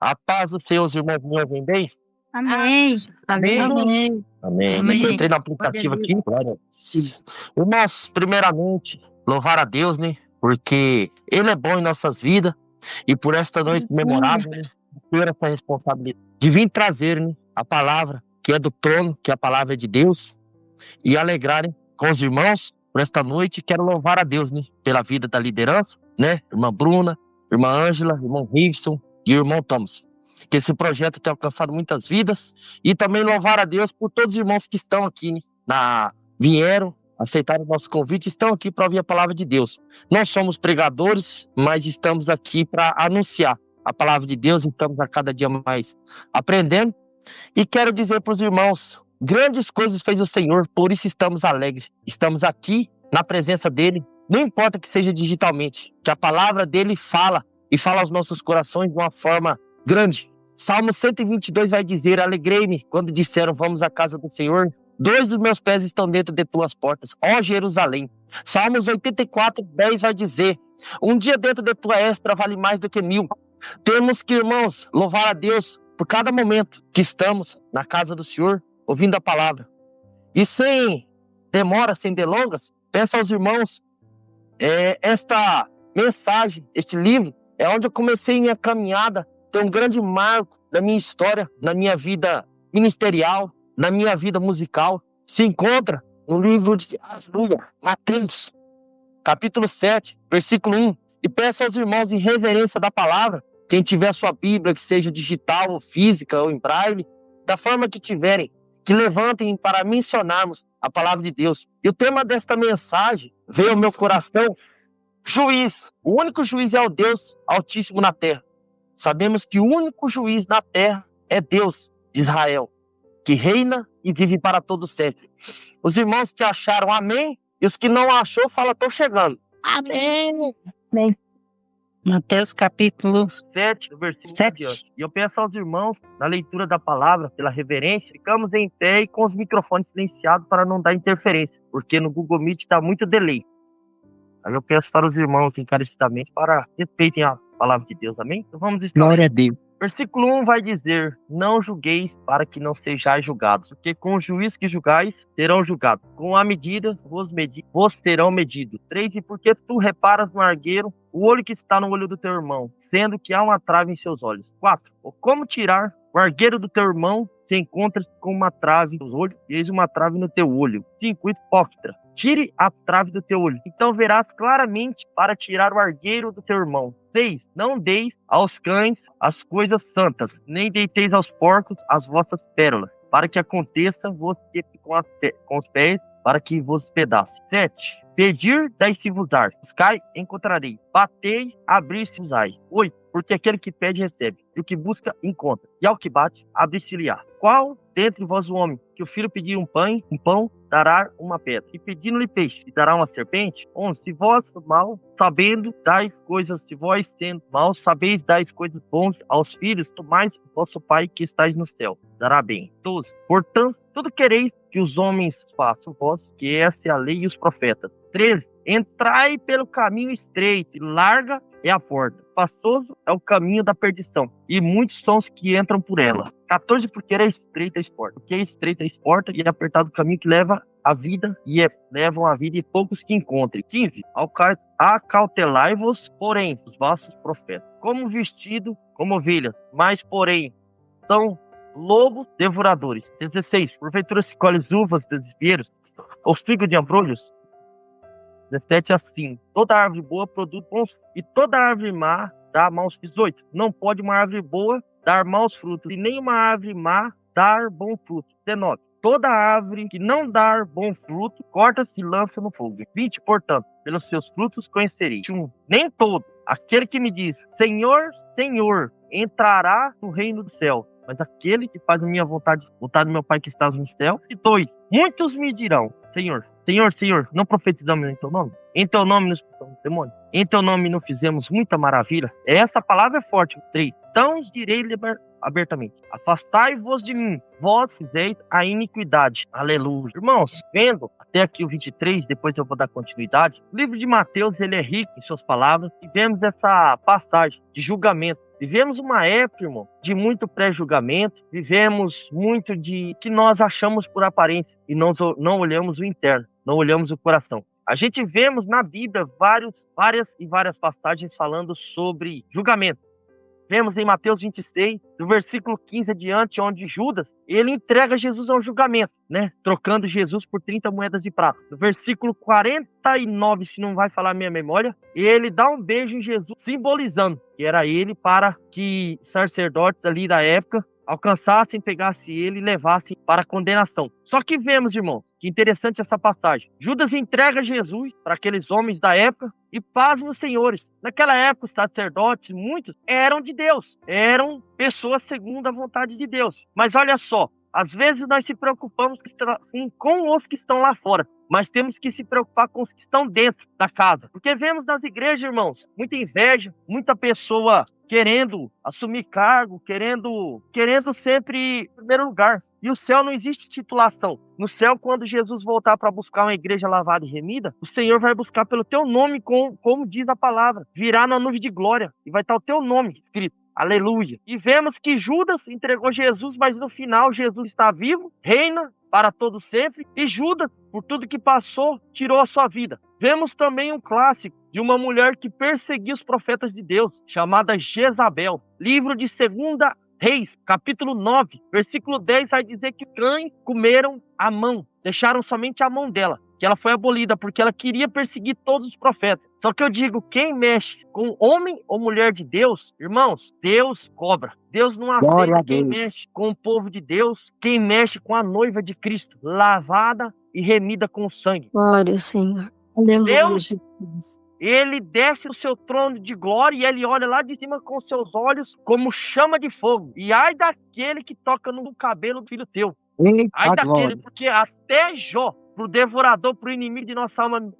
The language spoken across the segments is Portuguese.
A paz do Senhor, os irmãos me ouvem bem? Amém. Amém. Amém. Amém. Amém. Eu entrei no aplicativo aqui. Glória a Deus. Irmãos, primeiramente, louvar a Deus, né? Porque Ele é bom em nossas vidas. E por esta noite memorável, né? Ter essa responsabilidade de vir trazer, né? A palavra que é do trono, que é a palavra de Deus. E alegrarem com os irmãos por esta noite. Quero louvar a Deus, né? Pela vida da liderança, né? Irmã Bruna, irmã Ângela, irmão Riveson e o irmão Thomas. Que esse projeto tenha alcançado muitas vidas. E também louvar a Deus por todos os irmãos que estão aqui, né? Vieram, aceitaram o nosso convite, estão aqui para ouvir a palavra de Deus. Nós somos pregadores, mas estamos aqui para anunciar a palavra de Deus. Estamos a cada dia mais aprendendo. E quero dizer para os irmãos, grandes coisas fez o Senhor, por isso estamos alegres. Estamos aqui na presença dEle, não importa que seja digitalmente, que a palavra dEle fala e fala aos nossos corações de uma forma grande. Salmo 122 vai dizer, alegrei-me quando disseram, vamos à casa do Senhor. 2 dos meus pés estão dentro de tuas portas, ó Jerusalém. Salmos 84, 10 vai dizer, um dia dentro de tua extra vale mais do que 1000. Temos que, irmãos, louvar a Deus por cada momento que estamos na casa do Senhor, ouvindo a palavra. E sem demora, sem delongas, peço aos irmãos, esta mensagem, este livro, é onde eu comecei minha caminhada, tem um grande marco da minha história, na minha vida ministerial, na minha vida musical, se encontra no livro de Aleluia, Mateus, capítulo 7, versículo 1. E peço aos irmãos, em reverência da palavra, quem tiver sua Bíblia, que seja digital, ou física, ou em braille, da forma que tiverem, que levantem para mencionarmos a palavra de Deus. E o tema desta mensagem veio ao meu coração, juiz. O único juiz é o Deus Altíssimo na terra. Sabemos que o único juiz na terra é Deus de Israel, que reina e vive para todo sempre. Os irmãos que acharam amém, e os que não achou, fala, estou chegando. Amém. Amém. Mateus capítulo 7, versículo 7. E eu peço aos irmãos, na leitura da palavra, pela reverência, ficamos em pé e com os microfones silenciados para não dar interferência, porque no Google Meet está muito delay. Aí eu peço para os irmãos encarecidamente para respeitem a palavra de Deus, amém? Então vamos estar. Glória a Deus. Versículo 1 vai dizer, não julgueis para que não sejais julgados, porque com o juiz que julgais, serão julgados. Com a medida, vos serão medidos. 3, e porque tu reparas no argueiro, o olho que está no olho do teu irmão, sendo que há uma trave em seus olhos. 4, ou como tirar o argueiro do teu irmão, se encontras com uma trave nos olhos, e eis uma trave no teu olho. 5, hipócrita. Tire a trave do teu olho, então verás claramente para tirar o argueiro do teu irmão. 6, não deis aos cães as coisas santas, nem deiteis aos porcos as vossas pérolas, para que aconteça vos com os pés, para que vos pedace. 7, pedir, dai-se-vos-á, buscai, encontrarei, batei, abrir-se-vos-á. 8, porque aquele que pede, recebe, e o que busca, encontra, e ao que bate, abre-se-lhe-á. Qual dentre vós o homem, que o filho pedir um pão, dará uma pedra, e pedindo-lhe peixe, lhe dará uma serpente? 11, se vós mal sabendo dais coisas, se vós sendo mal sabeis dais coisas bons aos filhos, tomais vosso Pai que estais no céu, dará bem. 12, portanto, tudo quereis que os homens façam vós, que essa é a lei e os profetas. 13, entrai pelo caminho estreito, e larga é a porta, espaçoso é o caminho da perdição, e muitos são os que entram por ela. 14, porque é estreita a porta, porque é estreita a porta e é apertado o caminho que leva a vida, levam a vida, e poucos que encontrem. 15, acautelai-vos, porém, os vossos profetas, como vestido, como ovelhas, mas, porém, são lobos devoradores. 16, porventura se colhes uvas dos espinheiros, ou figos de abrolhos? 17, assim, toda árvore boa produz bons, e toda árvore má dá maus frutos. 18, não pode uma árvore boa dar maus frutos, e nem uma árvore má dar bom fruto. 19, toda árvore que não dar bom fruto, corta-se e lança no fogo. 20, portanto, pelos seus frutos conhecereis. 21, nem todo aquele que me diz, Senhor, Senhor, entrará no reino do céu, mas aquele que faz a minha vontade do meu Pai que está no céu. E 2, muitos me dirão, Senhor, Senhor, Senhor, não profetizamos em teu nome? Em teu nome nos expulsamos demônios? Em teu nome não fizemos muita maravilha? Essa palavra é forte. 3, então os direi abertamente: afastai-vos de mim, vós fizeis a iniquidade. Aleluia. Irmãos, vendo até aqui o 23, depois eu vou dar continuidade. O livro de Mateus, ele é rico em suas palavras, e vemos essa passagem de julgamento. Vivemos uma época, irmão, de muito pré-julgamento, vivemos muito de que nós achamos por aparência e não olhamos o interno, não olhamos o coração. A gente vemos na Bíblia várias passagens falando sobre julgamento. Vemos em Mateus 26, do versículo 15 adiante, onde Judas, ele entrega Jesus ao julgamento, né? Trocando Jesus por 30 moedas de prata. No versículo 49, se não vai falar a minha memória, ele dá um beijo em Jesus, simbolizando que era ele para que sacerdotes ali da época alcançassem, pegassem ele e levassem para a condenação. Só que vemos, irmão, que interessante essa passagem. Judas entrega Jesus para aqueles homens da época e pasmem os senhores. Naquela época, os sacerdotes, muitos, eram de Deus. Eram pessoas segundo a vontade de Deus. Mas olha só, às vezes nós se preocupamos com os que estão lá fora, mas temos que se preocupar com os que estão dentro da casa. Porque vemos nas igrejas, irmãos, muita inveja, muita pessoa querendo assumir cargo, querendo sempre em primeiro lugar. E o céu não existe titulação. No céu, quando Jesus voltar para buscar uma igreja lavada e remida, o Senhor vai buscar pelo teu nome, como diz a palavra. Virá na nuvem de glória e vai estar o teu nome escrito. Aleluia. E vemos que Judas entregou Jesus, mas no final Jesus está vivo, reina para todo sempre, e Judas, por tudo que passou, tirou a sua vida. Vemos também um clássico de uma mulher que perseguia os profetas de Deus, chamada Jezabel. Livro de 2 Reis, capítulo 9, versículo 10, vai dizer que cães comeram a mão, deixaram somente a mão dela, que ela foi abolida porque ela queria perseguir todos os profetas. Só que eu digo, quem mexe com homem ou mulher de Deus, irmãos, Deus cobra. Deus não aceita quem mexe com o povo de Deus, quem mexe com a noiva de Cristo, lavada e remida com o sangue. Glória ao Senhor. Aleluia. Deus, ele desce o seu trono de glória e ele olha lá de cima com seus olhos como chama de fogo. E ai daquele que toca no cabelo do filho teu. Ai daquele, porque até Jó, pro devorador, pro inimigo de nossa alma,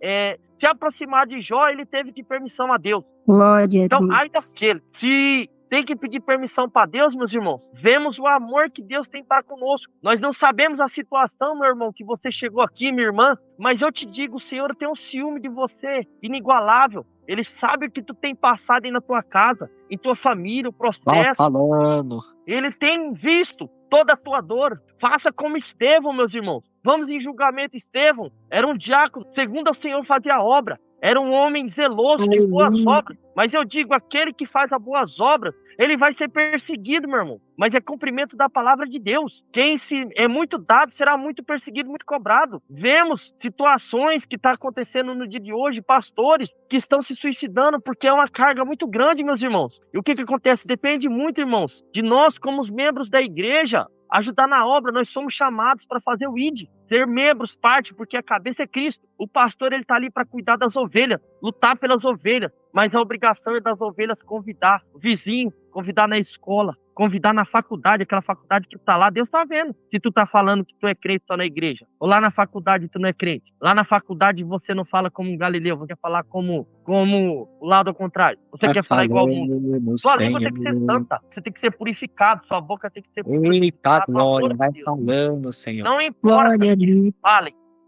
se aproximar de Jó, ele teve que permissão a Deus. Glória a Deus. Então, ai daquele. Se tem que pedir permissão para Deus, meus irmãos, vemos o amor que Deus tem para conosco. Nós não sabemos a situação, meu irmão, que você chegou aqui, minha irmã, mas eu te digo, o Senhor tem um ciúme de você inigualável. Ele sabe o que tu tem passado aí na tua casa, em tua família, o processo. Falando. Ele tem visto toda a tua dor. Faça como Estevão, meus irmãos. Vamos em julgamento. Estevão era um diácono, segundo o Senhor fazia a obra. Era um homem zeloso de boas obras. Mas eu digo, aquele que faz as boas obras, ele vai ser perseguido, meu irmão. Mas é cumprimento da palavra de Deus. Quem se é muito dado, será muito perseguido, muito cobrado. Vemos situações que estão acontecendo no dia de hoje, pastores que estão se suicidando porque é uma carga muito grande, meus irmãos. E o que acontece? Depende muito, irmãos, de nós como os membros da igreja, ajudar na obra. Nós somos chamados para fazer o ID, ser membros, parte, porque a cabeça é Cristo. O pastor, ele está ali para cuidar das ovelhas, lutar pelas ovelhas, mas a obrigação é das ovelhas convidar o vizinho, convidar na escola, convidar na faculdade, aquela faculdade que tu tá lá, Deus tá vendo. Se tu tá falando que tu é crente só na igreja, ou lá na faculdade tu não é crente. Lá na faculdade você não fala como um Galileu, você quer falar como o lado ao contrário. Você quer falar igual ao mundo. Sua língua tem que ser santa, você tem que ser purificado, sua boca tem que ser purificada. Eita, glória, vai falando, Senhor. Não importa que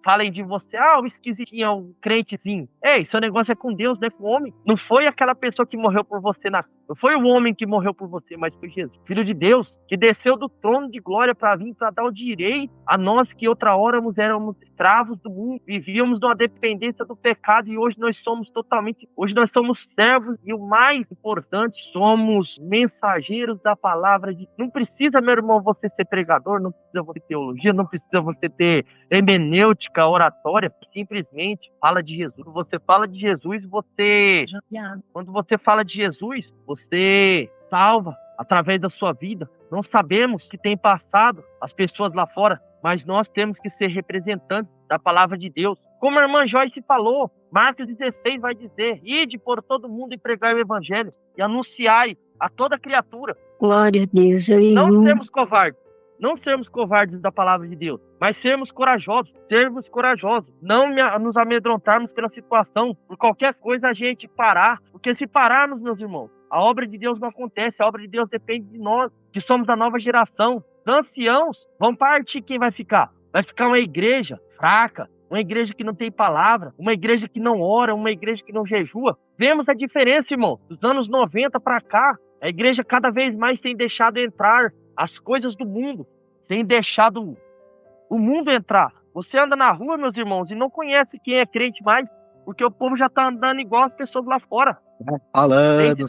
falem de você, o esquisitinho, o crentezinho. Ei, seu negócio é com Deus, não é com o homem. Não foi aquela pessoa que morreu por você, não foi o homem que morreu por você, mas foi Jesus, Filho de Deus, que desceu do trono de glória para vir, para dar o direito a nós que outra hora éramos escravos do mundo, vivíamos numa dependência do pecado, e hoje nós somos servos, e o mais importante, somos mensageiros da palavra de... Não precisa, meu irmão, você ser pregador, não precisa você ter teologia, não precisa você ter hermenêutica, oratória, simplesmente fala de Jesus. Quando você fala de Jesus, você salva através da sua vida. Não sabemos o que tem passado as pessoas lá fora, mas nós temos que ser representantes da palavra de Deus. Como a irmã Joyce falou, Marcos 16 vai dizer: ide por todo mundo e pregai o evangelho e anunciai a toda criatura. Glória a Deus. Não sermos covardes da palavra de Deus, mas sermos corajosos, não nos amedrontarmos pela situação, por qualquer coisa a gente parar, porque se pararmos, meus irmãos, A obra de Deus não acontece, a obra de Deus depende de nós, que somos a nova geração. Os anciãos vão partir, quem vai ficar? Vai ficar uma igreja fraca, uma igreja que não tem palavra, uma igreja que não ora, uma igreja que não jejua. Vemos a diferença, irmão, dos anos 90 para cá. A igreja cada vez mais tem deixado entrar as coisas do mundo, tem deixado o mundo entrar. Você anda na rua, meus irmãos, e não conhece quem é crente mais, porque o povo já está andando igual as pessoas lá fora. Falando,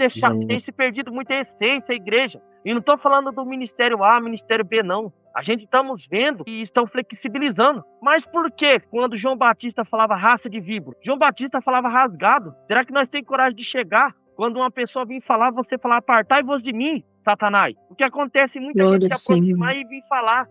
Tem se perdido muita essência a igreja. E não estou falando do ministério A, ministério B, não. A gente estamos vendo e estão flexibilizando. Mas por que quando João Batista falava raça de víbora, João Batista falava rasgado? Será que nós temos coragem de chegar? Quando uma pessoa vir falar, você falar, apartai-vos de mim, Satanás. O que acontece, muita gente se aproximar e vir falar,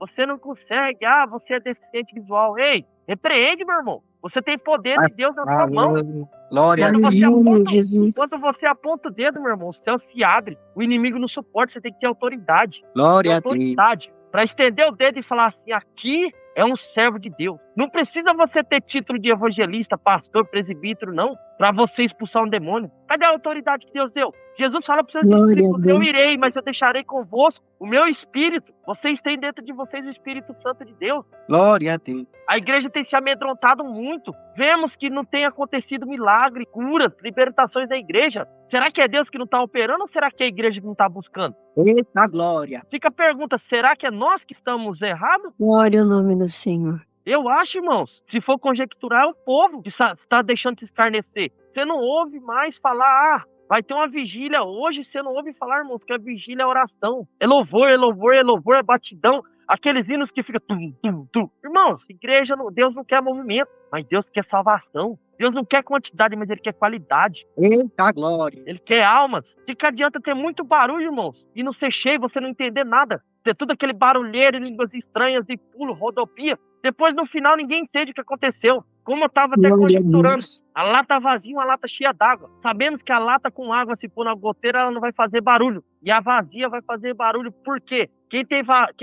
você não consegue, você é deficiente visual. Ei, repreende, meu irmão. Você tem poder de Deus na sua mão. Glória a Jesus. Quando você aponta o dedo, meu irmão, o céu se abre. O inimigo não suporta, você tem que ter autoridade. Glória a Deus. Para estender o dedo e falar assim, aqui é um servo de Deus. Não precisa você ter título de evangelista, pastor, presbítero, não, para você expulsar um demônio. Cadê a autoridade que Deus deu? Jesus fala para os seus discípulos, eu irei, mas eu deixarei convosco o meu espírito. Vocês têm dentro de vocês o Espírito Santo de Deus. Glória a Deus. A igreja tem se amedrontado muito. Vemos que não tem acontecido milagre, curas, libertações da igreja. Será que é Deus que não está operando ou será que é a igreja que não está buscando? Eita glória. Fica a pergunta, será que é nós que estamos errados? Glória ao nome do Senhor. Eu acho, irmãos, se for conjecturar, é o povo que está deixando se escarnecer. Você não ouve mais falar, vai ter uma vigília hoje, você não ouve falar, irmãos, que a vigília é oração. É louvor, é louvor, é louvor, é batidão. Aqueles hinos que ficam tum, tum, tum. Irmãos, igreja, Deus não quer movimento, mas Deus quer salvação. Deus não quer quantidade, mas Ele quer qualidade. Eita glória. Ele quer almas. De que adianta ter muito barulho, irmãos, e não ser cheio, você não entender nada. Ter tudo aquele barulheiro, línguas estranhas e pulo, rodopia. Depois, no final, ninguém entende o que aconteceu. Como eu estava até conjecturando, a lata vazia, uma lata cheia d'água. Sabemos que a lata com água, se pôr na goteira, ela não vai fazer barulho. E a vazia vai fazer barulho. Por quê? Quem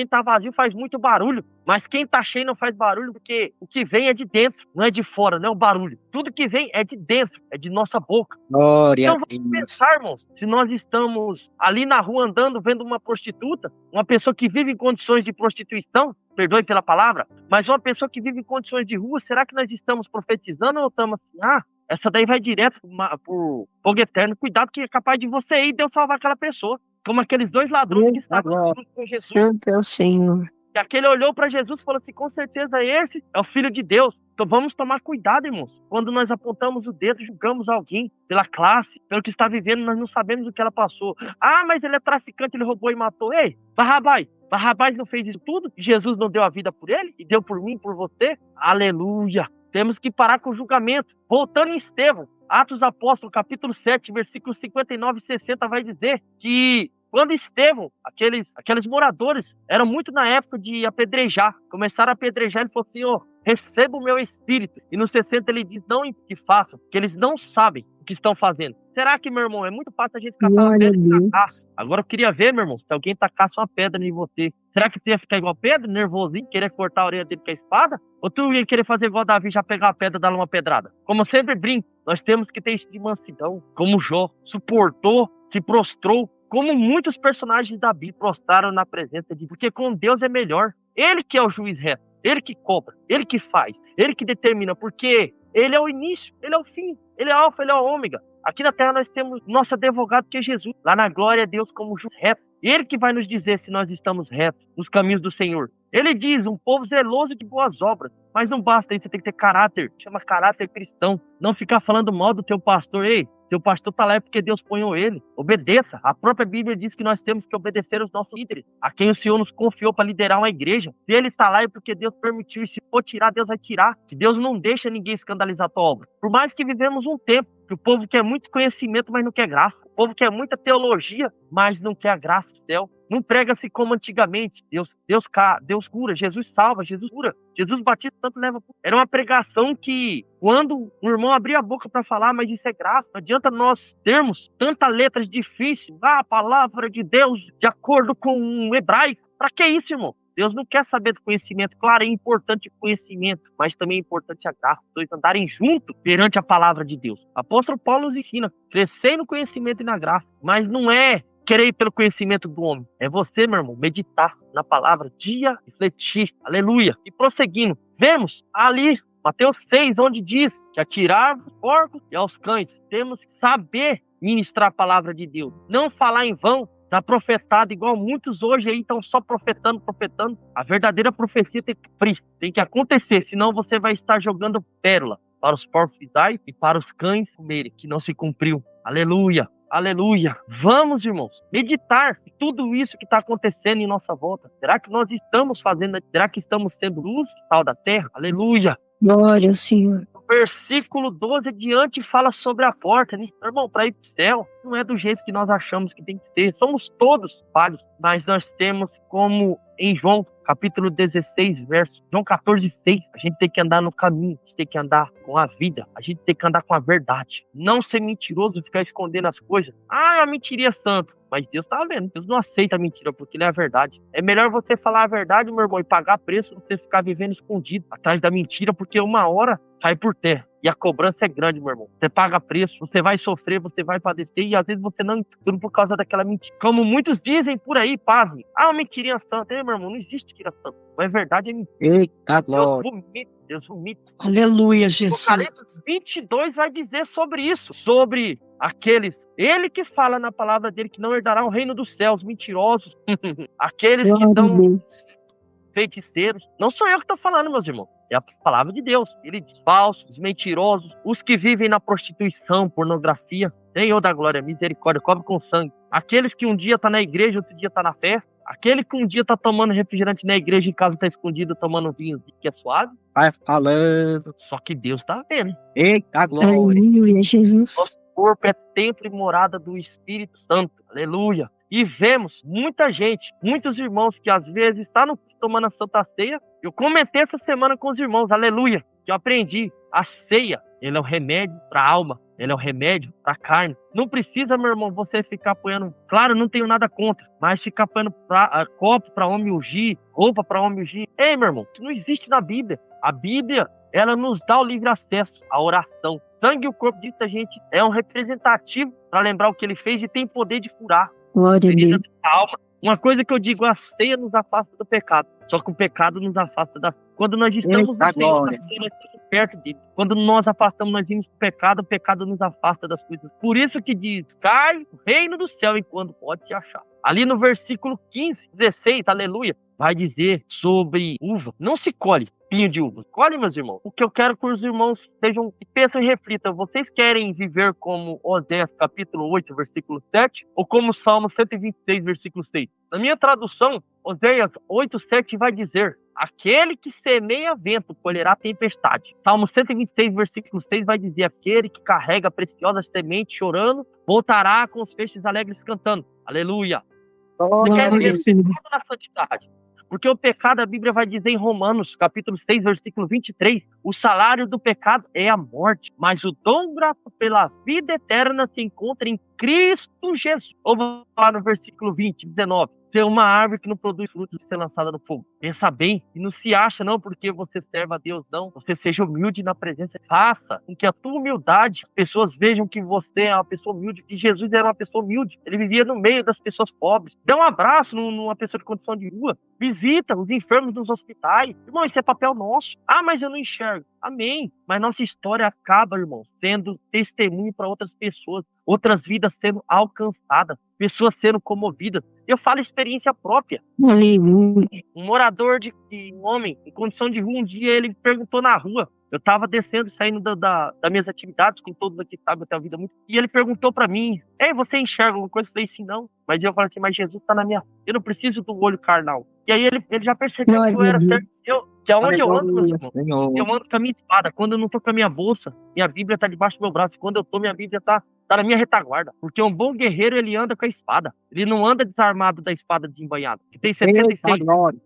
tá vazio faz muito barulho, mas quem tá cheio não faz barulho, porque o que vem é de dentro, não é de fora, não é o barulho. Tudo que vem é de dentro, é de nossa boca. Glória então vamos pensar, irmãos, se nós estamos ali na rua andando, vendo uma prostituta, uma pessoa que vive em condições de prostituição, perdoe pela palavra, mas uma pessoa que vive em condições de rua, será que nós estamos profetizando ou estamos assim, essa daí vai direto pro fogo eterno, cuidado que é capaz de você ir e Deus salvar aquela pessoa, como aqueles dois ladrões que estavam com Jesus. Santo é o Senhor. E aquele olhou para Jesus e falou assim, com certeza esse é o Filho de Deus. Então vamos tomar cuidado, irmãos. Quando nós apontamos o dedo, julgamos alguém pela classe, pelo que está vivendo, nós não sabemos o que ela passou. Mas ele é traficante, ele roubou e matou. Ei, Barrabás não fez isso tudo? Jesus não deu a vida por ele? E deu por mim, por você? Aleluia! Temos que parar com o julgamento. Voltando em Estevão, Atos Apóstolos, capítulo 7, versículos 59 e 60, vai dizer que quando Estevão, aqueles moradores, eram muito na época de apedrejar, começaram a apedrejar, ele falou assim, receba o meu espírito. E no 60 ele diz, não que façam, que eles não sabem o que estão fazendo. Será que, meu irmão, é muito fácil a gente catar uma pedra e tacar? Agora eu queria ver, meu irmão, se alguém tacasse uma pedra em você. Será que tu ia ficar igual Pedro, nervosinho, querer cortar a orelha dele com a espada? Ou tu ia querer fazer igual Davi, já pegar a pedra e dar uma pedrada? Como eu sempre brinco, nós temos que ter isso de mansidão, como Jó suportou, se prostrou, como muitos personagens da Bíblia prostraram na presença de Deus, porque com Deus é melhor. Ele que é o juiz reto, ele que cobra, ele que faz, ele que determina, porque ele é o início, ele é o fim, ele é o alfa, ele é o ômega. Aqui na terra nós temos nosso advogado que é Jesus, lá na glória é Deus como juiz reto. Ele que vai nos dizer se nós estamos retos nos caminhos do Senhor. Ele diz, um povo zeloso de boas obras, mas não basta isso, você tem que ter caráter, chama caráter cristão, não ficar falando mal do teu pastor. Ei, teu pastor está lá é porque Deus ponhou ele. Obedeça. A própria Bíblia diz que nós temos que obedecer aos nossos líderes, a quem o Senhor nos confiou para liderar uma igreja. Se ele está lá é porque Deus permitiu, e se for tirar, Deus vai tirar. Que Deus não deixa ninguém escandalizar a tua obra. Por mais que vivemos um tempo que o povo quer muito conhecimento, mas não quer graça. O povo quer muita teologia, mas não quer a graça do céu. Não prega-se como antigamente. Deus cura, Jesus salva, Jesus cura. Jesus Batista tanto leva. Era uma pregação que, quando o irmão abria a boca para falar, mas isso é graça. Não adianta nós termos tantas letras difíceis. A palavra de Deus de acordo com o hebraico. Para que isso, irmão? Deus não quer saber do conhecimento. Claro, é importante o conhecimento, mas também é importante a graça. Os dois andarem juntos perante a palavra de Deus. O apóstolo Paulo nos ensina, crescer no conhecimento e na graça. Mas não é querer ir pelo conhecimento do homem. É você, meu irmão, meditar na palavra, dia, refletir. Aleluia. E prosseguindo, vemos ali Mateus 6, onde diz que atirar aos porcos e aos cães. Temos que saber ministrar a palavra de Deus. Não falar em vão. Está profetado, igual muitos hoje aí estão só profetando. A verdadeira profecia tem que acontecer, senão você vai estar jogando pérola para os porcos pisarem e para os cães comerem, que não se cumpriu. Aleluia, aleluia. Vamos, irmãos, meditar em tudo isso que está acontecendo em nossa volta. Será que nós estamos fazendo, será que estamos sendo luz e sal da terra? Aleluia. Glória ao Senhor. Versículo 12 adiante fala sobre a porta, né? Irmão, para ir para o céu, não é do jeito que nós achamos que tem que ser. Somos todos falhos, mas nós temos como em João, capítulo 16, verso João 14, 6. A gente tem que andar no caminho, a gente tem que andar com a vida, a gente tem que andar com a verdade. Não ser mentiroso, ficar escondendo as coisas. Ah, a mentiria é santo. Mas Deus tá vendo, Deus não aceita a mentira, porque ele é a verdade. É melhor você falar a verdade, meu irmão, e pagar preço, do que você ficar vivendo escondido atrás da mentira, porque uma hora cai por terra. E a cobrança é grande, meu irmão. Você paga preço, você vai sofrer, você vai padecer, e às vezes você não, tudo por causa daquela mentira. Como muitos dizem por aí, pasme. Ah, uma mentirinha santa. Ei, meu irmão, não existe mentira santa. Mas é verdade, é mentira. Eita glória. Deus vomita. Aleluia, Jesus. Apocalipse 22 vai dizer sobre isso, sobre aqueles, ele que fala na palavra dele que não herdará o reino dos céus, mentirosos, aqueles que Glória a são Deus. feiticeiros. Não sou eu que estou falando, meus irmãos, é a palavra de Deus. Ele diz falsos, mentirosos, os que vivem na prostituição, pornografia, Senhor da glória, misericórdia, cobre com sangue. Aqueles que um dia tá na igreja, outro dia tá na festa. Aquele que um dia tá tomando refrigerante na igreja e em casa tá escondido tomando vinho que é suave. Vai falando. Só que Deus tá vendo. Eita glória. Aleluia, Jesus. Nosso corpo é templo e morada do Espírito Santo. Aleluia. E vemos muita gente, muitos irmãos que às vezes estão tomando a Santa Ceia. Eu comentei essa semana com os irmãos, aleluia, que eu aprendi. A ceia, ele é o remédio para a alma, ele é o remédio para a carne. Não precisa, meu irmão, você ficar apoiando. Claro, não tenho nada contra, mas ficar apoiando copo para homem ungir, roupa para homem ungir. Ei, meu irmão, isso não existe na Bíblia. A Bíblia, ela nos dá o livre acesso à oração. Sangue e o corpo disso a gente é um representativo para lembrar o que ele fez e tem poder de curar. Glória a Deus. Alma. Uma coisa que eu digo, a ceia nos afasta do pecado. Só que o pecado nos afasta da... Quando nós estamos no Senhor, nós estamos perto dele. Quando nós afastamos, nós vimos o pecado nos afasta das coisas. Por isso que diz, cai o reino do céu enquanto pode se achar. Ali no versículo 15, 16, aleluia, vai dizer sobre uva. Não se colhe pinho de uva. Colhe, meus irmãos. O que eu quero que os irmãos sejam, pensem e reflitam. Vocês querem viver como Oséias capítulo 8, versículo 7? Ou como Salmo 126, versículo 6? Na minha tradução, Oséias 8, 7 vai dizer, aquele que semeia vento colherá tempestade. Salmo 126, versículo 6 vai dizer, aquele que carrega preciosas sementes chorando, voltará com os peixes alegres cantando. Aleluia. Você quer Glória ver ao Senhor. tudo na santidade? Porque o pecado, a Bíblia vai dizer em Romanos, capítulo 6, versículo 23, o salário do pecado é a morte, mas o dom grato pela vida eterna se encontra em Cristo Jesus. Ou vou falar no versículo 20, 19. Ser uma árvore que não produz frutos de ser lançada no fogo. Pensa bem, e não se acha não porque você serve a Deus, não. Você seja humilde na presença. Faça com que a tua humildade, as pessoas vejam que você é uma pessoa humilde, que Jesus era uma pessoa humilde. Ele vivia no meio das pessoas pobres. Dá um abraço numa pessoa de condição de rua. Visita os enfermos nos hospitais. Irmão, isso é papel nosso. Ah, mas eu não enxergo. Amém. Mas nossa história acaba, irmão, sendo testemunho para outras pessoas. Outras vidas sendo alcançadas. Pessoas sendo comovidas. Eu falo experiência própria. Aleluia. Um morador um homem em condição de rua, um dia ele perguntou na rua. Eu tava descendo, saindo das minhas atividades, com todos aqui sabem, eu tenho a vida muito. E ele perguntou pra mim, ei, você enxerga alguma coisa? Eu falei assim, não. Mas eu falei assim, mas Jesus tá na minha... Eu não preciso do olho carnal. E aí ele já percebeu que eu era certo. Que aonde eu ando, meus irmãos, eu ando com a minha espada. Quando eu não tô com a minha bolsa, minha Bíblia tá debaixo do meu braço. Quando eu tô, minha Bíblia tá na minha retaguarda. Porque um bom guerreiro, ele anda com a espada. Ele não anda desarmado da espada desembanhada. Que tem 76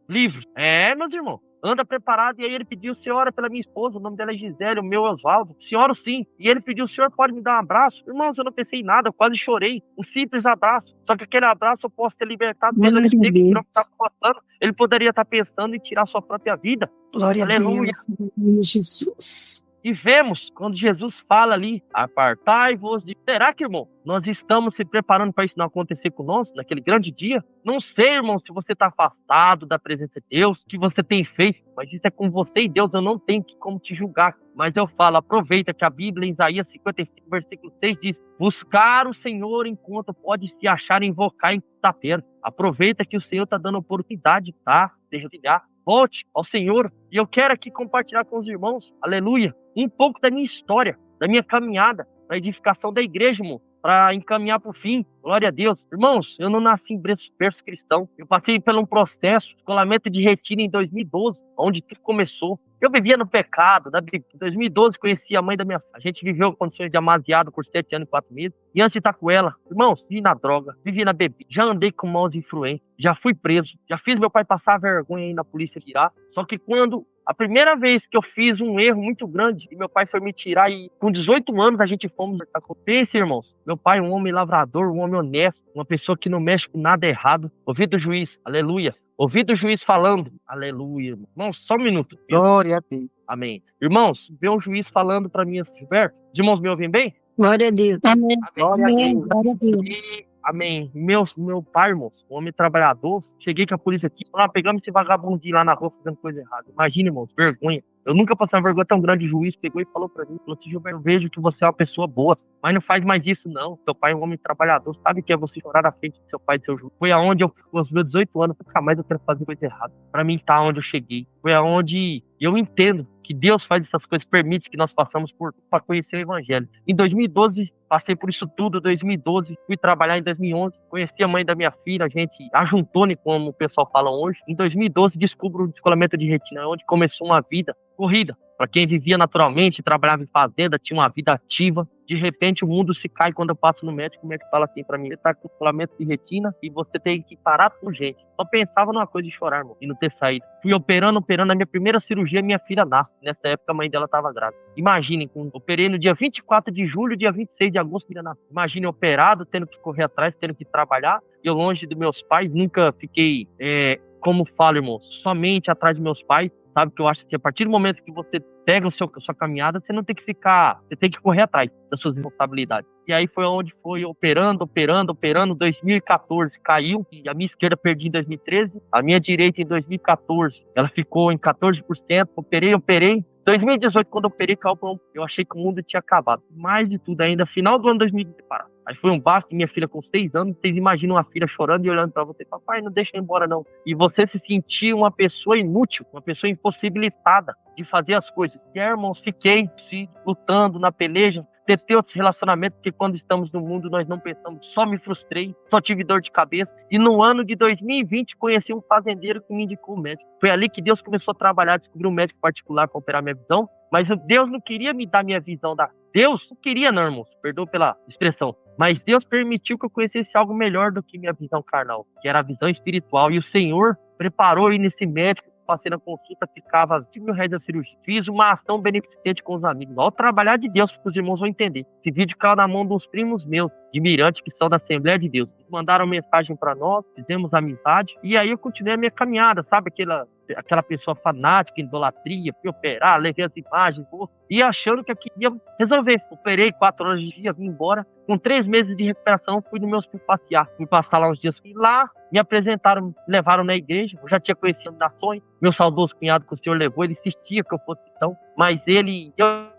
livros. É, meus irmãos. anda preparado. E aí ele pediu, senhora, pela minha esposa, o nome dela é Gisele, o meu é Oswaldo. Senhora, sim. E ele pediu, o senhor pode me dar um abraço? Irmãos, eu não pensei em nada, eu quase chorei. Um simples abraço. Só que aquele abraço eu posso ter libertado dele, ele sei que o que estava passando. Ele poderia estar pensando em tirar sua própria vida. Glória Aleluia. a Deus. Jesus. E vemos, quando Jesus fala ali, apartai-vos de... Será que, irmão, nós estamos se preparando para isso não acontecer conosco, naquele grande dia? Não sei, irmão, se você está afastado da presença de Deus, o que você tem feito, mas isso é com você e Deus, eu não tenho como te julgar. Mas eu falo, aproveita que a Bíblia, em Isaías 55, versículo 6, diz, buscar o Senhor enquanto pode se achar, invocar em quinta-feira. Aproveita que o Senhor está dando oportunidade, tá? De revidar. Volte ao Senhor. E eu quero aqui compartilhar com os irmãos, aleluia, um pouco da minha história, da minha caminhada, da edificação da igreja, irmão, para encaminhar para o fim. Glória a Deus. Irmãos, eu não nasci em berço cristão. Eu passei por um processo, escolamento de retiro em 2012, onde tudo começou. Eu vivia no pecado. Em 2012, conheci a mãe da minha filha. A gente viveu condições de amaziado por 7 anos e 4 meses. E antes de estar com ela, irmãos, vivi na droga, vivi na bebida. Já andei com mãos influentes, já fui preso. Já fiz meu pai passar vergonha aí na polícia tirar. Só que quando... A primeira vez que eu fiz um erro muito grande e meu pai foi me tirar e com 18 anos a gente fomos... Pense, irmãos, meu pai um homem lavrador, um homem honesto, uma pessoa que não mexe com nada errado. Ouvi do juiz, aleluia. Ouvi do juiz falando, aleluia. Irmãos, só um minuto. Glória a Deus. Amém. Irmãos, vê um juiz falando para mim, Gilberto. Os irmãos me ouvem bem? Glória a Deus. Amém. Glória a Deus. Glória a Deus. E, amém. Meu pai, irmãos, um homem trabalhador, cheguei com a polícia aqui, pegamos esse vagabundinho lá na rua fazendo coisa errada. Imagina, irmãos, vergonha. Eu nunca passei uma vergonha tão grande. O juiz pegou e falou pra mim, falou assim, Gilberto, eu vejo que você é uma pessoa boa, mas não faz mais isso não. Seu pai é um homem trabalhador, sabe que é você chorar na frente do seu pai e do seu juiz. Foi aonde eu, com os meus 18 anos, nunca mais eu quero fazer coisa errada. Pra mim tá onde eu cheguei. Foi aonde eu entendo que Deus faz essas coisas, permite que nós passamos para conhecer o Evangelho. Em 2012, passei por isso tudo. Em 2012, fui trabalhar em 2011, conheci a mãe da minha filha, a gente ajuntou-ne, como o pessoal fala hoje. Em 2012, descubro o descolamento de retina, onde começou uma vida corrida. Para quem vivia naturalmente, trabalhava em fazenda, tinha uma vida ativa. De repente, o mundo se cai quando eu passo no médico. O médico fala assim para mim, você tá com descolamento de retina e você tem que parar por gente. Só pensava numa coisa de chorar, irmão, e não ter saído. Fui operando. A minha primeira cirurgia, minha filha nasce. Nessa época, a mãe dela estava grávida. Imaginem, operei no dia 24 de julho, dia 26 de agosto, filha nasce. Imagine operado, tendo que correr atrás, tendo que trabalhar. Eu longe dos meus pais, nunca fiquei, como falo, irmão, somente atrás de meus pais. Sabe que eu acho que a partir do momento que você pega a sua caminhada, você não tem que ficar, você tem que correr atrás das suas responsabilidades. E aí foi onde foi operando, 2014 caiu, e a minha esquerda perdi em 2013, a minha direita em 2014, ela ficou em 14%, operei. 2018, quando eu operei, eu achei que o mundo tinha acabado. Mais de tudo ainda, final do ano 2020, parado. Aí foi um baque, minha filha com 6 anos, vocês imaginam uma filha chorando e olhando pra você, papai, não deixa eu ir embora não. E você se sentir uma pessoa inútil, uma pessoa impossibilitada de fazer as coisas. E aí, irmãos, fiquei lutando na peleja, ter outros relacionamentos, porque quando estamos no mundo nós não pensamos, só me frustrei, só tive dor de cabeça. E no ano de 2020 conheci um fazendeiro que me indicou o médico. Foi ali que Deus começou a trabalhar, descobri um médico particular para operar minha visão, mas Deus não queria me dar minha visão Deus não queria não, irmãos, perdoa pela expressão, mas Deus permitiu que eu conhecesse algo melhor do que minha visão carnal, que era a visão espiritual, e o Senhor preparou aí nesse médico. Passei na consulta, ficava R$20.000 da cirurgia. Fiz uma ação beneficente com os amigos. Olha o trabalhar de Deus, que os irmãos vão entender. Esse vídeo caiu na mão de uns primos meus, de Mirante, que são da Assembleia de Deus. Eles mandaram mensagem para nós, fizemos amizade, e aí eu continuei a minha caminhada, sabe? Aquela pessoa fanática, idolatria, fui operar, levei as imagens, e achando que aqui ia resolver. Operei 4 horas de dia, vim embora. Com 3 meses de recuperação, fui no meu hospital passear. Fui passar lá uns dias. E lá, me apresentaram, me levaram na igreja. Eu já tinha conhecido nações. Meu saudoso cunhado que o senhor levou, ele insistia que eu fosse cristão. Mas eu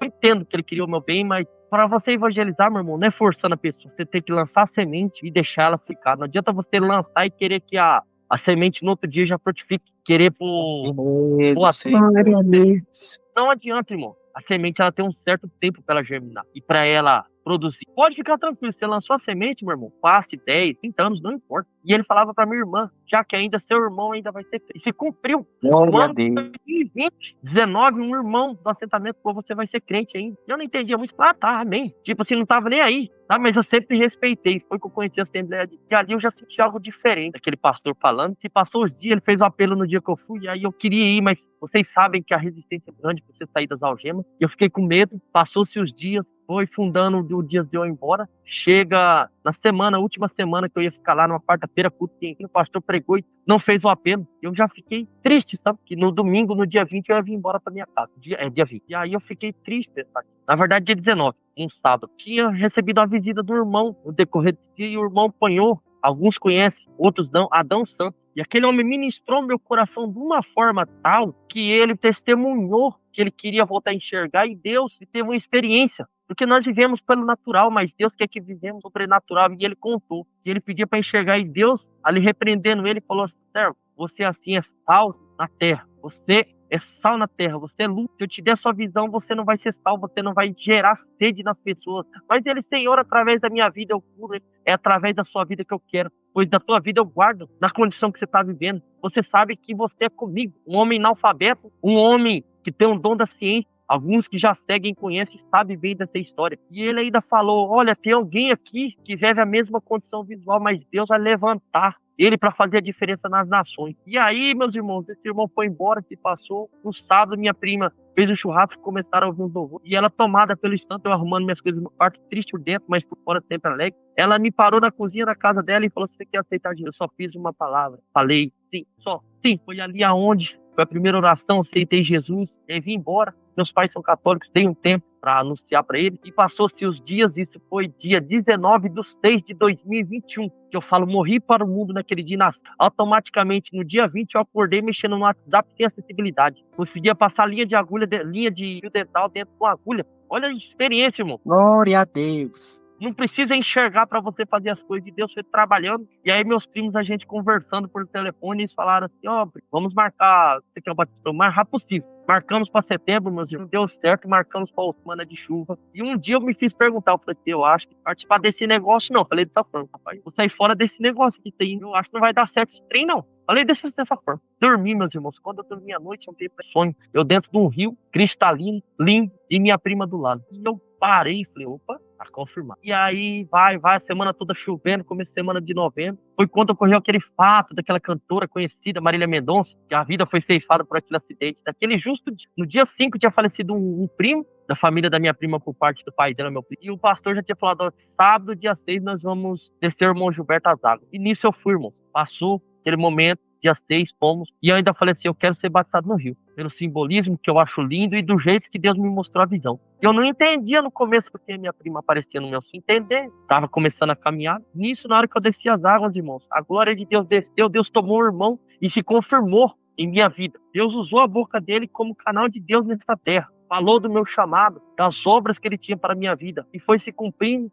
entendo que ele queria o meu bem, mas para você evangelizar, meu irmão, não é forçando a pessoa. Você tem que lançar a semente e deixar ela ficar. Não adianta você lançar e querer que a semente no outro dia já frutifique. Querer pôr Glória a Deus. Não adianta, irmão. A semente ela tem um certo tempo para ela germinar. E para ela produzir. Pode ficar tranquilo, você lançou a semente, meu irmão, passe 10, 30 anos, não importa. E ele falava pra minha irmã, já que ainda seu irmão ainda vai ser... E se cumpriu. No Glória a ano de Deus. 2020, 19, um irmão do assentamento, pô, você vai ser crente ainda. Eu não entendia muito. Ah, tá, amém. Tipo assim, não tava nem aí, tá? Mas eu sempre respeitei. Foi que eu conheci a Assembleia de... E ali eu já senti algo diferente, aquele pastor falando. Se passou os dias, ele fez o apelo no dia que eu fui, e aí eu queria ir, mas vocês sabem que a resistência é grande pra você sair das algemas. E eu fiquei com medo, passou-se os dias, foi fundando o dia de eu ir embora. Chega na semana, última semana que eu ia ficar lá numa quarta-feira, culto, que o pastor pregou e não fez o apelo. Eu já fiquei triste, sabe? Que no domingo, no dia 20, eu ia vir embora pra minha casa. Dia 20. E aí eu fiquei triste, sabe? Na verdade, dia 19, um sábado. Tinha recebido a visita do irmão no decorrer do dia e o irmão apanhou. Alguns conhecem, outros não. Adão Santos. E aquele homem ministrou meu coração de uma forma tal que ele testemunhou que ele queria voltar a enxergar e Deus teve uma experiência. Porque nós vivemos pelo natural, mas Deus quer que vivemos sobrenatural. E ele contou. E ele pedia para enxergar e Deus, ali repreendendo ele, falou assim, servo, você assim é sal na terra. Você é sal na terra, você é luz. Se eu te der sua visão, você não vai ser sal, você não vai gerar sede nas pessoas. Mas ele, Senhor, através da minha vida eu curo, é através da sua vida que eu quero. Pois da tua vida eu guardo na condição que você está vivendo. Você sabe que você é comigo, um homem analfabeto, um homem que tem um dom da ciência. Alguns que já seguem, conhecem, sabem bem dessa história. E ele ainda falou, olha, tem alguém aqui que vive a mesma condição visual, mas Deus vai levantar ele para fazer a diferença nas nações. E aí, meus irmãos, esse irmão foi embora, se passou. No sábado, minha prima fez o churrasco, começaram a ouvir um louvor. E ela, tomada pelo instante, eu arrumando minhas coisas no quarto, triste por dentro, mas por fora sempre alegre. Ela me parou na cozinha da casa dela e falou, você quer aceitar Jesus? Eu só fiz uma palavra. Falei, sim, só. Sim, foi ali aonde foi a primeira oração, aceitei Jesus, e aí vim embora. Meus pais são católicos, dei um tempo para anunciar para eles. E passou-se os dias, isso foi dia 19 de 6 de 2021, que eu falo, morri para o mundo naquele dia. Automaticamente, no dia 20, eu acordei mexendo no WhatsApp sem acessibilidade. Conseguia passar linha de agulha, linha de fio dental dentro com agulha. Olha a experiência, irmão. Glória a Deus. Não precisa enxergar para você fazer as coisas de Deus, foi trabalhando. E aí meus primos, a gente conversando por telefone, eles falaram assim, ó, vamos marcar, você quer o batismo o mais rápido possível. Marcamos para setembro, meus irmãos, deu certo, marcamos para semana de chuva. E um dia eu me fiz perguntar, eu falei, eu acho que participar desse negócio não. Falei dessa forma, rapaz, vou sair fora desse negócio que tem, eu acho que não vai dar certo esse trem não. Falei dessa forma. Dormi, meus irmãos, quando eu dormi à noite, eu tive sonho. Eu dentro de um rio, cristalino, lindo, e minha prima do lado. E eu parei e falei, opa, tá confirmado. E aí, vai, a semana toda chovendo, começo de semana de novembro. Foi quando ocorreu aquele fato daquela cantora conhecida, Marília Mendonça, que a vida foi ceifada por aquele acidente. Daquele justo, no dia 5 tinha falecido um primo da família da minha prima por parte do pai dela, meu primo. E o pastor já tinha falado, ó, sábado, dia 6, nós vamos descer o irmão Gilberto às águas. E nisso eu fui, irmão. Passou aquele momento, dia 6, fomos. E eu ainda falei assim, eu quero ser batizado no rio. Pelo simbolismo que eu acho lindo e do jeito que Deus me mostrou a visão. Eu não entendia no começo porque minha prima aparecia no meu sonho. Entender. Tava começando a caminhar. Nisso, na hora que eu desci as águas, irmãos, a glória de Deus desceu, Deus tomou o irmão e se confirmou em minha vida. Deus usou a boca dele como canal de Deus nessa terra. Falou do meu chamado, das obras que ele tinha para a minha vida. E foi se cumprindo.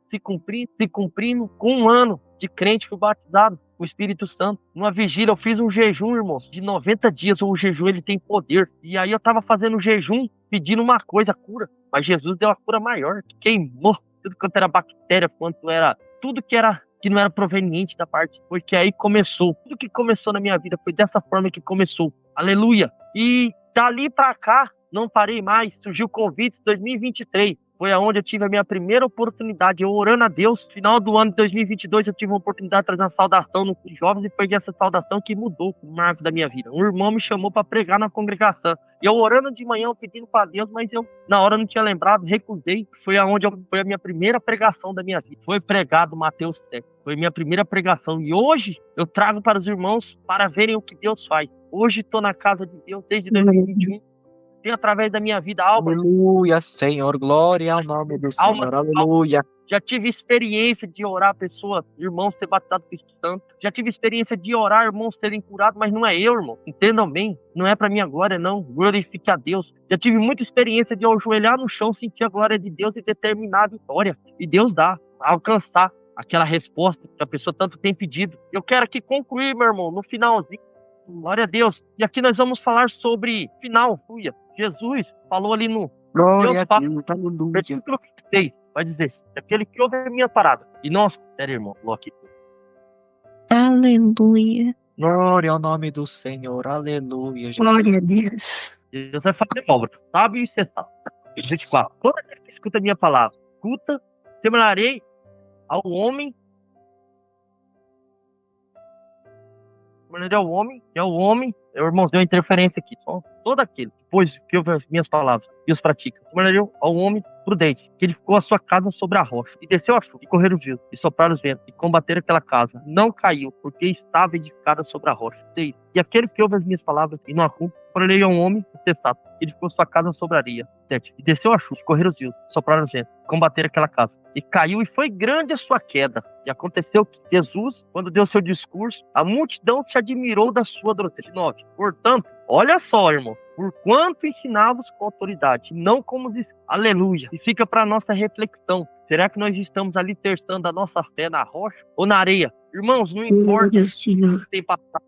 Com um ano de crente, fui batizado com o Espírito Santo. Numa vigília, eu fiz um jejum, irmãos, de 90 dias. O jejum, ele tem poder. E aí eu tava fazendo jejum, pedindo uma coisa, cura. Mas Jesus deu a cura maior. Queimou tudo quanto era bactéria, quanto era... Tudo que não era proveniente da parte. Porque aí começou. Tudo que começou na minha vida foi dessa forma que começou. Aleluia. E dali pra cá, não parei mais, surgiu o convite 2023, foi aonde eu tive a minha primeira oportunidade, eu orando a Deus. Final do ano de 2022 eu tive uma oportunidade de trazer uma saudação nos jovens e foi essa saudação que mudou o marco da minha vida. Um irmão me chamou para pregar na congregação, e eu orando de manhã, pedindo para Deus, mas eu na hora não tinha lembrado, recusei. Foi aonde foi a minha primeira pregação da minha vida, foi pregado Mateus 7, foi minha primeira pregação, e hoje eu trago para os irmãos para verem o que Deus faz. Hoje estou na casa de Deus desde 2021, através da minha vida, alma. Aleluia, Senhor, glória ao nome do Senhor, aleluia. Já tive experiência de orar pessoas, irmãos ser batizados com o Espírito Santo. Já tive experiência de orar irmãos serem curados, mas não é eu, irmão. Entendam bem, não é para minha glória, não. Glorifique a Deus. Já tive muita experiência de eu ajoelhar no chão, sentir a glória de Deus e determinar a vitória. E Deus dá, alcançar aquela resposta que a pessoa tanto tem pedido. Eu quero aqui concluir, meu irmão, no finalzinho. Glória a Deus. E aqui nós vamos falar sobre final, Jesus falou ali no Glória a Deus, aleluia. versículo 6. vai dizer, aquele que ouve a minha parada. E não sério, irmão, aqui. Aleluia. Glória ao nome do Senhor. Aleluia, Jesus. Glória a Deus. Deus vai fazer obra, sabe? E você sabe. 24. Todo aquele que escuta a minha palavra, escuta, semearei ao homem. Semearei ao homem, irmãos, deu interferência aqui. Só todo aquele, depois que ouve as minhas palavras e os pratica. Semearei ao homem prudente, que edificou a sua casa sobre a rocha, e desceu a chuva, e correram os rios, e sopraram os ventos, e combateram aquela casa. Não caiu, porque estava edificada sobre a rocha. 6. E aquele que ouve as minhas palavras e não a cumpre, porém a um homem insensato, que edificou sua casa sobre a areia. 7. E desceu a chuva, e correram os rios, sopraram os ventos, e combateram aquela casa. E caiu, e foi grande a sua queda. E aconteceu que Jesus, quando deu seu discurso, a multidão se admirou da sua doutrina. 9. Portanto, olha só, irmão, por quanto ensinavos com autoridade, não como os... Aleluia. E fica para nossa reflexão. Será que nós estamos alicerçando a nossa fé na rocha ou na areia? Irmãos, não importa Glória ao Senhor. o que tem passado.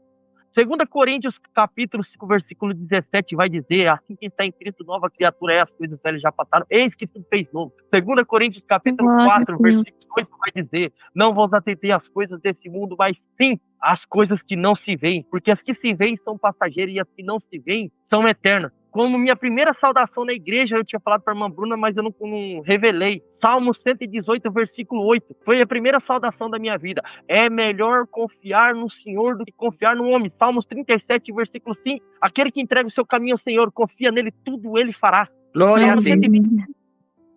2 Coríntios, capítulo 5, versículo 17, vai dizer, assim que está em Cristo, nova criatura é, as coisas velhas já passaram, eis que tudo fez novo. 2 Coríntios, capítulo Glória 4, a Deus. versículo 8, vai dizer, não vos atentei às coisas desse mundo, mas sim às coisas que não se veem, porque as que se veem são passageiras e as que não se veem são eternas. Como minha primeira saudação na igreja, eu tinha falado para a irmã Bruna, mas eu não revelei. Salmo 118, versículo 8. Foi a primeira saudação da minha vida. É melhor confiar no Senhor do que confiar no homem. Salmos 37, versículo 5. Aquele que entrega o seu caminho ao Senhor, confia nele, tudo ele fará. Glória a Salmo Deus. 120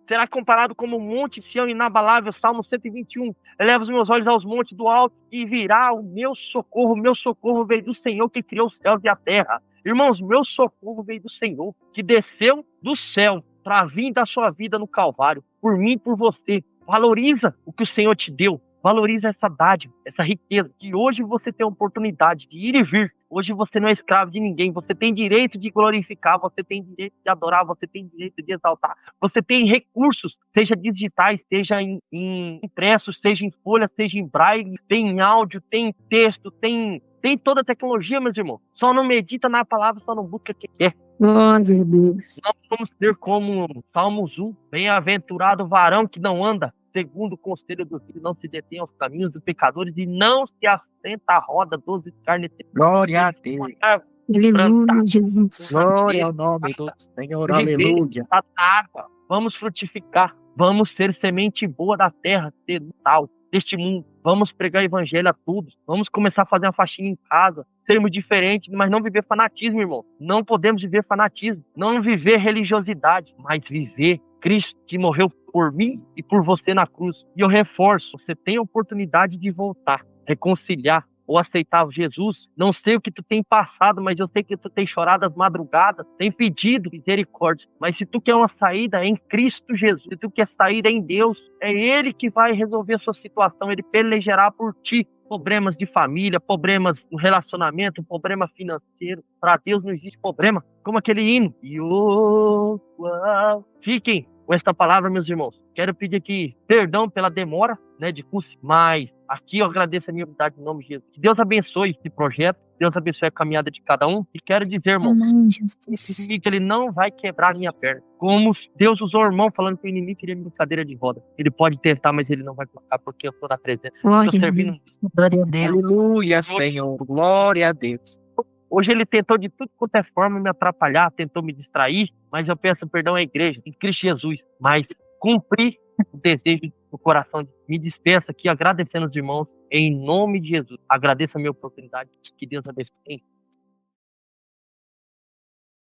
será comparado como um monte Sião inabalável. Salmo 121. Eleva os meus olhos aos montes do alto e virá o meu socorro. Meu socorro veio do Senhor que criou os céus e a terra. Irmãos, meu socorro veio do Senhor, que desceu do céu para vir da sua vida no Calvário, por mim e por você. Valoriza o que o Senhor te deu. Valoriza essa dádiva, essa riqueza, que hoje você tem a oportunidade de ir e vir. Hoje você não é escravo de ninguém. Você tem direito de glorificar, você tem direito de adorar, você tem direito de exaltar. Você tem recursos, seja digitais, seja em impressos, seja em folha, seja em braille, tem em áudio, tem em texto, tem toda a tecnologia, meus irmãos. Só não medita na palavra, só não busca o que quer. Glória a Deus. Nós vamos ser como Salmos 1. Bem-aventurado o varão que não anda segundo o conselho do filho, não se detém aos caminhos dos pecadores e não se assenta à roda dos escarnecedores. Glória a Deus. Aleluia, Jesus. Glória ao nome do Senhor. Aleluia. Tá na água. Vamos frutificar. Vamos ser semente boa da terra, ser tal deste mundo. Vamos pregar o evangelho a todos. Vamos começar a fazer uma faxina em casa. Sermos diferentes, mas não viver fanatismo, irmão. Não podemos viver fanatismo. Não viver religiosidade, mas viver Cristo que morreu por mim e por você na cruz. E eu reforço, você tem a oportunidade de voltar, reconciliar ou aceitar Jesus. Não sei o que tu tem passado, mas eu sei que tu tem chorado as madrugadas, tem pedido misericórdia. Mas se tu quer uma saída é em Cristo Jesus, se tu quer saída em Deus, é Ele que vai resolver a sua situação, Ele pelejará por ti. Problemas de família, problemas no relacionamento, problema financeiro. Para Deus não existe problema. Como aquele hino. Fiquem com esta palavra, meus irmãos. Quero pedir aqui perdão pela demora, de curso, mas aqui eu agradeço a minha humildade em nome de Jesus. Que Deus abençoe esse projeto, Deus abençoe a caminhada de cada um. E quero dizer, irmão, Amém, esse Jesus. inimigo ele não vai quebrar a minha perna. Como Deus usou o irmão falando que o inimigo queria minha cadeira de roda. Ele pode tentar, mas ele não vai colocar, porque eu estou na presença. Glória Estou a servindo. Deus. Glória a Deus. Aleluia, Senhor. Glória a Deus. Hoje ele tentou de tudo quanto é forma me atrapalhar, tentou me distrair, mas eu peço perdão à igreja, em Cristo Jesus. Mas cumpri o desejo do coração. Me despeço aqui agradecendo os irmãos, em nome de Jesus. Agradeço a minha oportunidade. Que Deus abençoe.